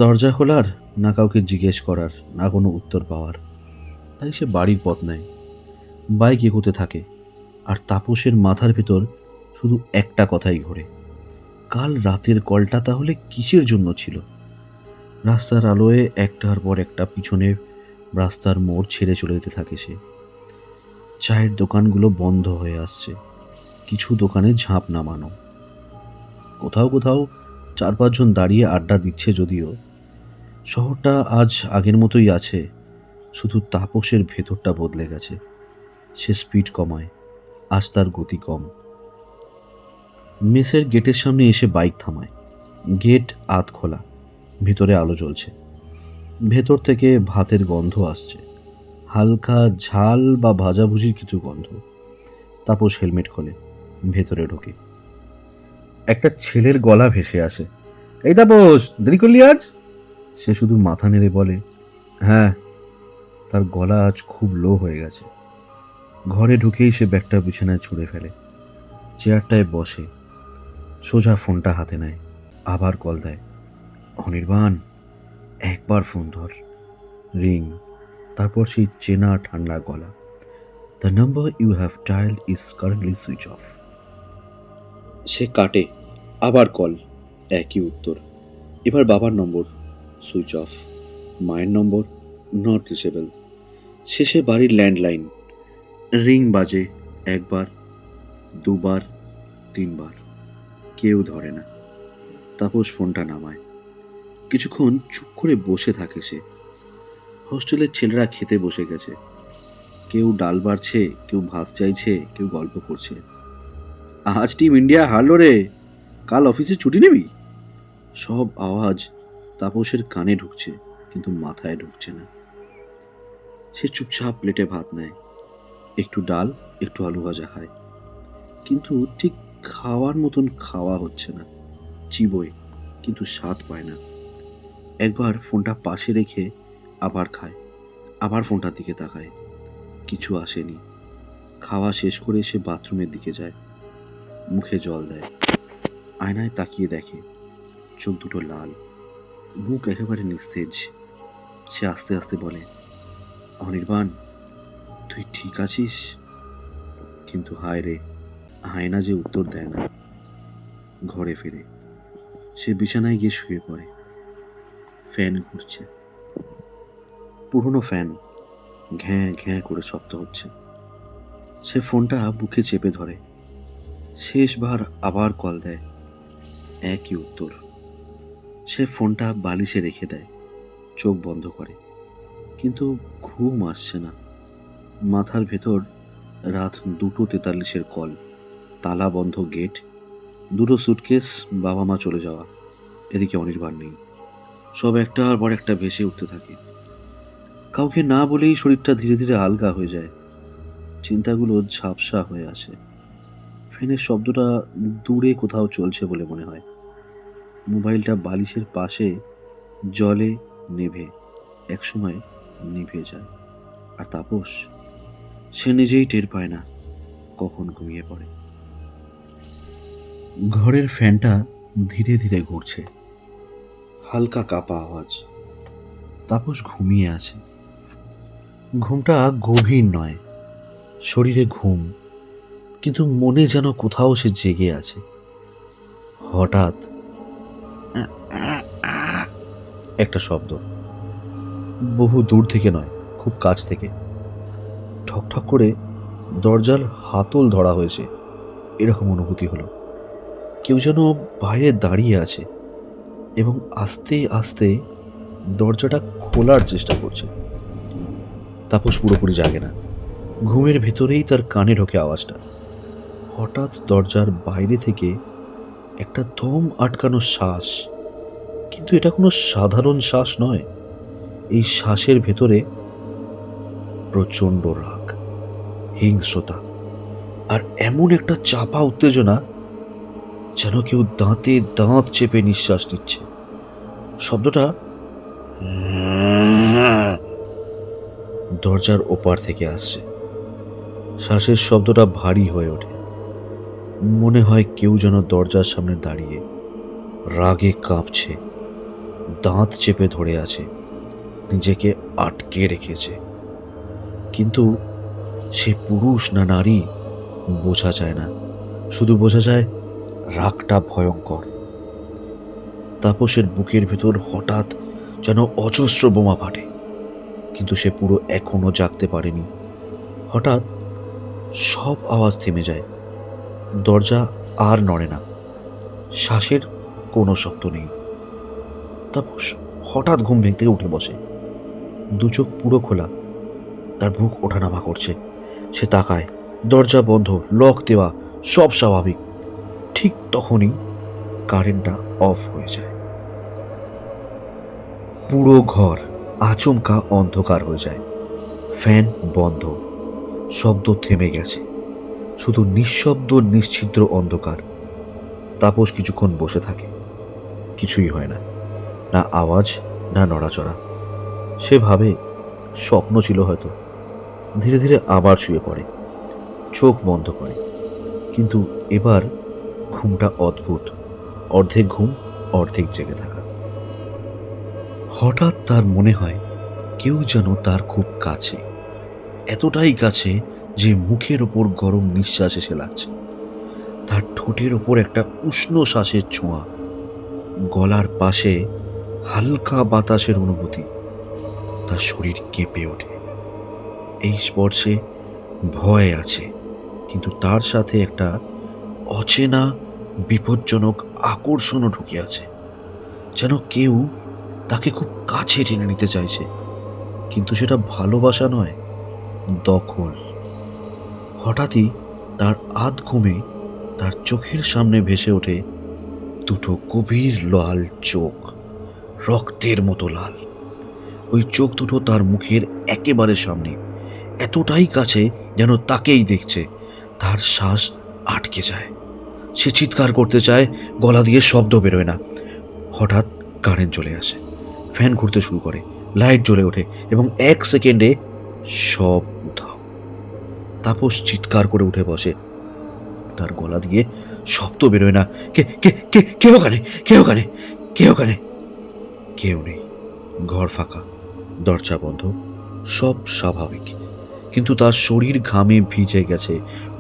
দরজা খোলার, না কাউকে জিজ্ঞেস করার, না কোনো উত্তর পাওয়ার। তাই সে বাড়ির পথ নেয়। বাইক এগোতে থাকে, আর তাপসের মাথার ভেতর শুধু একটা কথাই ঘোরে, কাল রাতের কলটা তাহলে কিসের জন্য ছিল? রাস্তার আলোয় একটার পর একটা পিছনে রাস্তার মোড় ছেড়ে চলে যেতে থাকে সে। চায়ের দোকানগুলো বন্ধ হয়ে আসছে, কিছু দোকানে ঝাঁপ নামানো। কোথাও কোথাও 4-5 জন দাঁড়িয়ে আড্ডা দিচ্ছে যদিও। শহরটা আজ আগের মতোই আছে, শুধু তাপসের ভেতরটা বদলে গেছে। সে স্পিড কমায়, আজ তার গতি কম। মেসের গেটের সামনে এসে বাইক থামায়। গেট আধ খোলা, ভিতরে আলো জ্বলছে। ভেতর থেকে ভাতের গন্ধ আসছে, হালকা ঝাল বা ভাজাভুজির কিছু গন্ধ। তাপস হেলমেট খোলে, ভেতরে ঢোকে। একটা ছেলের গলা ভেসে আসে, এই তাপস, দেরি করলি আজ? সে শুধু মাথা নেড়ে বলে, হ্যাঁ। তার গলা আজ খুব লো হয়ে গেছে। ঘরে ঢুকেই সে ব্যাগটা বিছানায় ছুঁড়ে ফেলে, চেয়ারটায় বসে, সোজা ফোনটা হাতে নেয়, আবার কল দেয়। অনির্বাণ, একবার ফোন ধর। রিং। তারপর সেই চেনা ঠান্ডা গলা, the number you have dialled is currently switch off. সে কাটে, আবার কল, একই উত্তর। এবার বাবার নম্বর, সুইচ অফ। মায়ের নম্বর, নট রিচেবল। শেষে বাড়ির ল্যান্ডলাইন। রিং বাজে, একবার, দুবার, তিনবার, কেউ ধরে না। তাপস ফোনটা নামায়। কিছুক্ষণ চুপ করে বসে থাকে সে। হোস্টেলের ছেলেরা খেতে বসে গেছে, কেউ ডাল বাড়ছে, কেউ ভাত চাইছে, কেউ গল্প করছে। আজ টিম ইন্ডিয়া হারলো রে, কাল অফিসে ছুটি নিবি? সব আওয়াজ তাপসের কানে ঢুকছে, কিন্তু মাথায় ঢুকছে না। সে চুপচাপ প্লেটে ভাত নেয়, একটু ডাল, একটু আলু ভাজা খায়, কিন্তু ঠিক খাওয়ার মতন খাওয়া হচ্ছে না। চিবোয়, কিন্তু স্বাদ পায় না। একবার ফোনটা পাশে রেখে আবার খায়, আবার ফোনটার দিকে তাকায়, কিছু আসেনি। খাওয়া শেষ করে সে বাথরুমের দিকে যায়, মুখে জল দেয়, আয়নায় তাকিয়ে দেখে চোখ দুটো লাল, মুখ একেবারে নিস্তেজ। সে আস্তে আস্তে বলে, অনির্বাণ, তুই ঠিক আছিস? কিন্তু হায় রে, আয়না যে উত্তর দেয় না। ঘরে ফিরে সে বিছানায় গিয়ে শুয়ে পড়ে। ফ্যান ঘুরছে, পুরনো ফ্যান, ঘ্যাঁ ঘ্যাঁ করে শব্দ হচ্ছে। সে ফোনটা বুকে চেপে ধরে, শেষবার আবার কল দেয়, একই উত্তর। সে ফোনটা বালিশে রেখে দেয়, চোখ বন্ধ করে, কিন্তু ঘুম আসছে না। মাথার ভেতর রাত 2:43 কল, তালা বন্ধ গেট, দুটো সুটকেস, বাবা মা চলে যাওয়া, এদিকে অনির্বাণ নেই। সব একটার পর একটা ভেসে উঠতে থাকে। কাউকে না বলেই শরীরটা ধীরে ধীরে আলগা হয়ে যায়, চিন্তাগুলো ঝাপসা হয়ে আসে। ফ্যানের শব্দটা দূরে কোথাও চলছে বলে মনে হয়। মোবাইলটা বালিশের পাশে জলে, নেভে, একসময় নিভে যায়। আর তাপস, সে নিজেই টের পায় না কখন ঘুমিয়ে পড়ে। ঘরের ফ্যানটা ধীরে ধীরে ঘুরছে, হালকা কাঁপা আওয়াজ। তাপস ঘুমিয়ে আছে। ঘুমটা গভীর নয়, শরীরে ঘুম, কিন্তু মনে যেন কোথাও সে জেগে আছে। হঠাৎ একটা শব্দ, বহু দূর থেকে নয়, খুব কাছ থেকে। ঠকঠক করে দরজার হাতল ধরা হয়েছে, এরকম অনুভূতি হলো। কেউ যেন বাইরে দাঁড়িয়ে আছে এবং আস্তে আস্তে দরজাটা খোলার চেষ্টা করছে। তাপস পুরোপুরি জাগে না, ঘুমের ভেতরেই তার কানে ঢোকে আওয়াজটা। হঠাৎ দরজার বাইরে থেকে একটা দম আটকানো শ্বাস, কিন্তু এটা কোনো সাধারণ শ্বাস নয়। এই শ্বাসের ভেতরে প্রচণ্ড রাগ, হিংস্রতা, আর এমন একটা চাপা উত্তেজনা, যেন কেউ দাঁতে দাঁত চেপে নিঃশ্বাস নিচ্ছে। শব্দটা দরজার ওপার থেকে আসছে। শ্বাসের শব্দটা ভারী হয়ে ওঠে, মনে হয় কেউ যেন দরজার সামনে দাঁড়িয়ে রাগে কাঁপছে, দাঁত চেপে ধরে আছে, নিজেকে আটকে রেখেছে। কিন্তু সে পুরুষ না নারী বোঝা যায় না, শুধু বোঝা যায় রাগটা ভয়ঙ্কর। তাপসের বুকের ভেতর হঠাৎ যেন অজস্র বোমা ফাটে, কিন্তু সে পুরো এখনো জাগতে পারেনি। হঠাৎ সব আওয়াজ থেমে যায়, দরজা আর নড়ে না, শ্বাসের কোনো শব্দ নেই। তাপস হঠাৎ ঘুম ভেঙে উঠে বসে, দু চোখ পুরো খোলা, তার বুক ওঠানামা করছে। সে তাকায়, দরজা বন্ধ, লক দেওয়া, সব স্বাভাবিক। ঠিক তখনই কারেন্টটা অফ হয়ে যায়। পুরো ঘর আচমকা অন্ধকার হয়ে যায়। ফ্যান বন্ধ, শব্দ থেমে গেছে, শুধু নিঃশব্দ নিশ্ছিদ্র অন্ধকার। তাপস কিছুক্ষণ বসে থাকে, কিছুই হয় না, না আওয়াজ, না নড়াচড়া। সে ভাবে স্বপ্ন ছিল হয়তো। ধীরে ধীরে আবার শুয়ে পড়ে, চোখ বন্ধ করে, কিন্তু এবার ঘুমটা অদ্ভুত, অর্ধেক ঘুম, অর্ধেক জেগে থাকা। হঠাৎ তার মনে হয় কেউ যেন তার খুব কাছে, এতটাই কাছে যে মুখের ওপর গরম নিঃশ্বাস এসে লাগছে। তার ঠোঁটের ওপর একটা উষ্ণ শ্বাসের ছোঁয়া, গলার পাশে হালকা বাতাসের অনুভূতি। তার শরীর কেঁপে ওঠে। এই স্পর্শে ভয় আছে, কিন্তু তার সাথে একটা অচেনা বিপজ্জনক আকর্ষণও ঢুকে আছে, যেন কেউ তাকে খুব কাছে টেনে নিতে চাইছে, কিন্তু সেটা ভালোবাসা নয়, দখল। হঠাৎই তার আধ ঘুমে তার চোখের সামনে ভেসে ওঠে দুটো গভীর লাল চোখ, রক্তের মতো লাল। ওই চোখ দুটো তার মুখের একেবারে সামনে, এতটাই কাছে যেন তাকেই দেখছে। তার শ্বাস আটকে যায়। সে চিৎকার করতে চায়, গলা দিয়ে শব্দ বেরোয় না। হঠাৎ কারেন্ট চলে আসে, ফ্যান ঘুরতে শুরু করে, লাইট জ্বলে ওঠে এবং 1 সেকেন্ডে সব উধাও। তাপস চিৎকার করে উঠে বসে। তার গলা দিয়ে শব্দ বেরোয় না। কে কে কে কে ওখানে? কে ওখানে? কে ওখানে? কেউ নেই। ঘর ফাঁকা, দরজা বন্ধ, সব স্বাভাবিক। কিন্তু তার শরীর ঘামে ভিজে গেছে,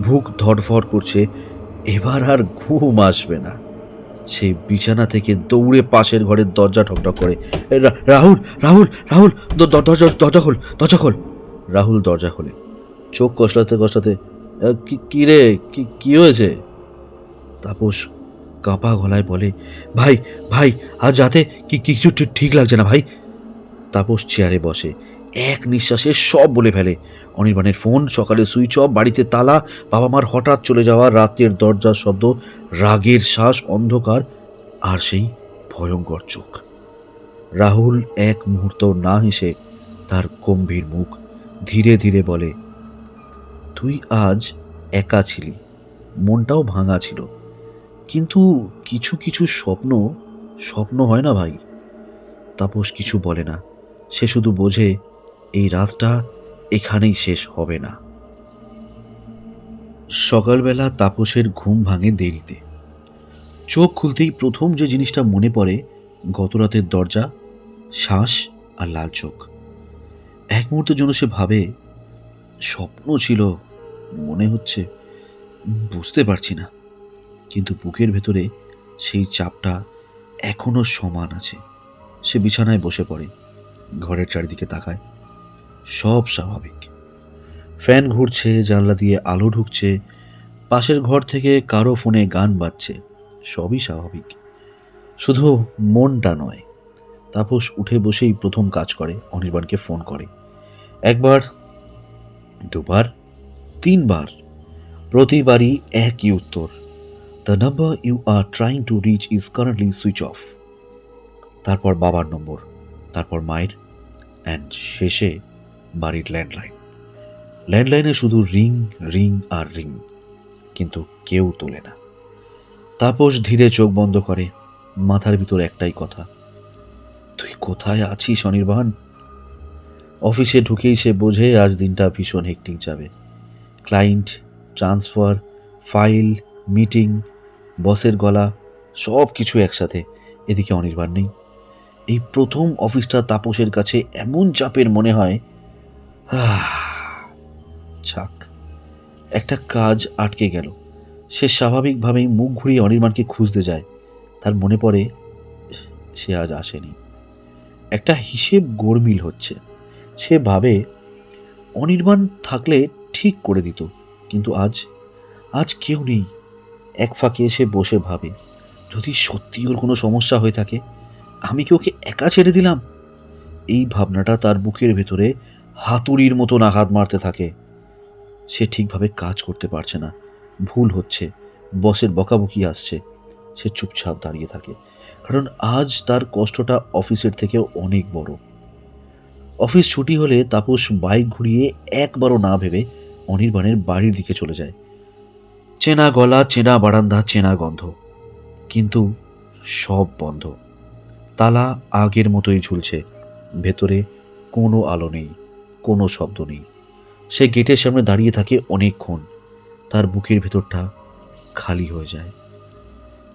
বুক ধড়ফড় করছে। এবার আর ঘুম আসবে না। সে বিছানা থেকে দৌড়ে পাশের ঘরের দরজা ঠকঠক করে। রাহুল, রাহুল, রাহুল, দরজা দরজা খোল, দরজা খোল। রাহুল দরজা খোলে, চোখ কষলাতে কষলাতে, কি রে, কি হয়েছে? তাপস কাঁপা গলায় বলে, ভাই, ভাই, আজ রাতে কিছু ঠিক লাগছে না ভাই। তাপস চেয়ারে বসে, এক নিঃশ্বাসে সব বলে ফেলে। অনির্বাণের ফোন, সকালে সুইচ অফ, বাড়িতে তালা, বাবা মার হঠাৎ চলে যাওয়া, রাতের দরজার শব্দ, রাগের শ্বাস, অন্ধকার, আর সেই ভয়ঙ্কর চোখ। রাহুল এক মুহূর্ত না হেসে তার গম্ভীর মুখ ধীরে ধীরে বলে, তুই আজ একা ছিলি, মনটাও ভাঙা ছিল, কিন্তু কিছু কিছু স্বপ্ন স্বপ্ন হয় না ভাই। তাপস কিছু বলে না, সে শুধু বোঝে এই রাতটা এখানেই শেষ হবে না। সকালবেলা তাপসের ঘুম ভাঙে দেরিতে। চোখ খুলতেই প্রথম যে জিনিসটা মনে পড়ে, গতরাতের দরজা, শ্বাস আর লাল চোখ। এক মুহূর্তের জন্য সে ভাবে, স্বপ্ন ছিল মনে হচ্ছে, বুঝতে পারছি না। কিন্তু বুকের ভেতরে সেই চাপটা এখনো সমান আছে। সে বিছানায় বসে পড়ে, ঘরের চারিদিকে তাকায়, সব স্বাভাবিক। ফ্যান ঘুরছে, জানলা দিয়ে আলো ঢুকছে, পাশের ঘর থেকে কারো ফোনে গান বাজছে, সবই স্বাভাবিক। শুধু মনটা নয়। তাপস উঠে বসেই প্রথম কাজ করে, অনির্বাণকে ফোন করে। একবার, দুবার, তিনবার, প্রতিবারই একই উত্তর, the number you are trying to reach is currently switch off. তারপর বাবার নম্বর, তারপর মায়ের, অ্যান্ড শেষে বাড়ির ল্যান্ডলাইন। ল্যান্ডলাইনে শুধু রিং, রিং আর রিং, কিন্তু কেউ তোলে না। তাপস ধীরে চোখ বন্ধ করে, মাথার ভিতর একটাই কথা, তুই কোথায় আছিস অনির্বাণ? অফিসে ঢুকেই সে বোঝে আজ দিনটা ভীষণ হেক্টিক যাবে। ক্লায়েন্ট, ট্রান্সফার, ফাইল, মিটিং, বসের গলা, সব কিছু একসাথে। এদিকে অনির্বাণ নেই। এই প্রথম অফিসটা তাপসের কাছে এমন চাপের মনে হয়, ছাক, একটা কাজ আটকে গেল। সে স্বাভাবিকভাবেই মুখ ঘুরিয়ে অনির্বাণকে খুঁজতে যায়। তার মনে পড়ে সে আজ আসেনি। একটা হিসেব গোলমিল হচ্ছে। সে ভাবে অনির্বাণ থাকলে ঠিক করে দিত, কিন্তু আজ আজ কেউ নেই। এক ফাঁকে সে বসে ভাবে, যদি সত্যি ওর কোনো সমস্যা হয়ে থাকে, আমি কি ওকে একা ছেড়ে দিলাম? এই ভাবনাটা তার বুকের ভেতরে হাতুড়ির মতো আঘাত মারতে থাকে। সে ঠিকভাবে কাজ করতে পারছে না, ভুল হচ্ছে, বসের বকাবকি আসছে। সে চুপচাপ দাঁড়িয়ে থাকে, কারণ আজ তার কষ্টটা অফিসের থেকেও অনেক বড়। অফিস ছুটি হলে তাপস বাইক ঘুরিয়ে একবারও না ভেবে অনির্বাণের বাড়ির দিকে চলে যায়। চেনা গলা, চেনা বারান্দা, চেনা গন্ধ, কিন্তু সব বন্ধ। তালা আগের মতোই ঝুলছে, ভেতরে কোনো আলো নেই, কোনো শব্দ নেই। সে গেটের সামনে দাঁড়িয়ে থাকে অনেকক্ষণ। তার বুকের ভেতরটা খালি হয়ে যায়।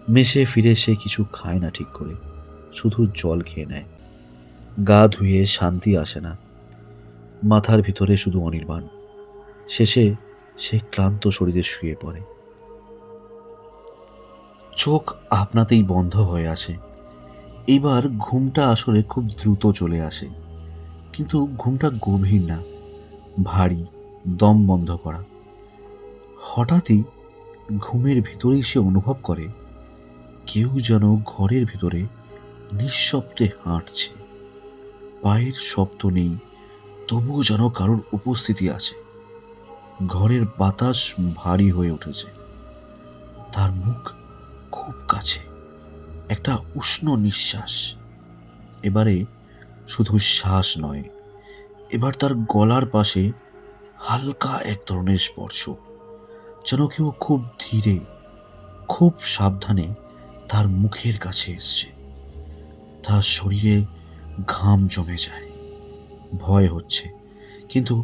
মেসে ফিরে সে কিছু খায় না ঠিক করে, শুধু জল খেয়ে নেয়। গা ধুয়ে শান্তি আসে না। মাথার ভিতরে শুধু অনির্বাণ। শেষে সে ক্লান্ত শরীরে শুয়ে পড়ে। চোখ আপনাতেই বন্ধ হয়ে আসে। এবার ঘুমটা আসলে খুব দ্রুত চলে আসে, কিন্তু ঘুমটা গভীর না, ভারী, দম বন্ধ করা। হঠাৎই ঘুমের ভিতরেই সে অনুভব করে কেউ যেন ঘরের ভিতরে নিঃশব্দে হাঁটছে। পায়ের শব্দ নেই, তবুও যেন কারোর উপস্থিতি আছে। ঘরের বাতাস ভারী হয়ে উঠেছে। তার মুখ খুব কাছে, একটা উষ্ণ নিঃশ্বাস। এবারে শুধু শ্বাস নয়, এবার তার গলার পাশে হালকা এক ধরনের স্পর্শ, যেন কেউ খুব ধীরে, খুব সাবধানে তার মুখের কাছে এসছে। তার শরীরে ঘাম জমে যায়। ভয় হচ্ছে, কিন্তু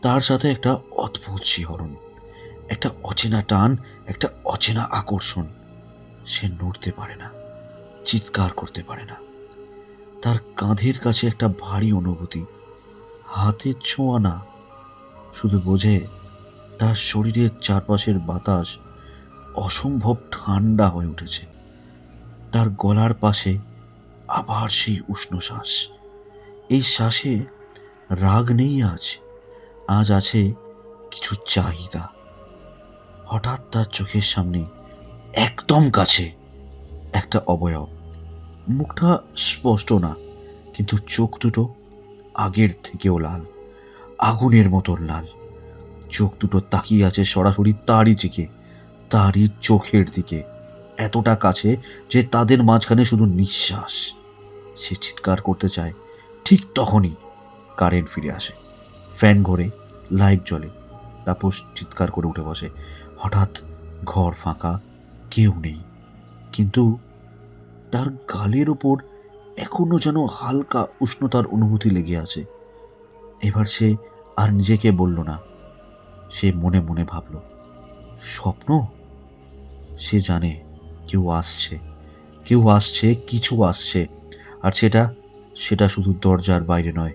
তার সাথে একটা অদ্ভুত শিহরণ, একটা অচেনা টান, একটা অচেনা আকর্ষণ। সে নড়তে পারে না, চিৎকার করতে পারে না। তার কাঁধের কাছে একটা ভারী অনুভূতি, হাতের ছোঁয়া না, শুধু বোঝে তার শরীরের চারপাশের বাতাস অসম্ভব ঠান্ডা হয়ে উঠেছে। তার গলার পাশে আবার সেই উষ্ণ শ্বাস। এই শ্বাসে রাগ নেই আজ, আজ আছে কিছু চাহিদা। হঠাৎ তার চোখের সামনে একদম কাছে একটা অবয়ব। মুখটা স্পষ্ট না, কিন্তু চোখ দুটো আগের থেকেও লাল, আগুনের মতন লাল। চোখ দুটো তাকিয়ে আছে সরাসরি তারই দিকে, তারই চোখের দিকে, এতটা কাছে যে তাদের মাঝখানে শুধু নিঃশ্বাস। সে চিৎকার করতে চায়, ঠিক তখনই কারেন্ট ফিরে আসে। ফ্যান ঘোরে, লাইট জ্বলে। তাপস চিৎকার করে উঠে বসে। হঠাৎ ঘর ফাঁকা, কেউ নেই, কিন্তু তার গালের ওপর এখনো যেন হালকা উষ্ণতার অনুভূতি লেগে আছে। এবার সে আর নিজেকে বলল না, সে মনে মনে ভাবল, স্বপ্ন? সে জানে কেউ আসছে, কেউ আসছে, কিছু আসছে। আর সেটা সেটা শুধু দরজার বাইরে নয়,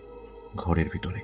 ঘরের ভিতরে।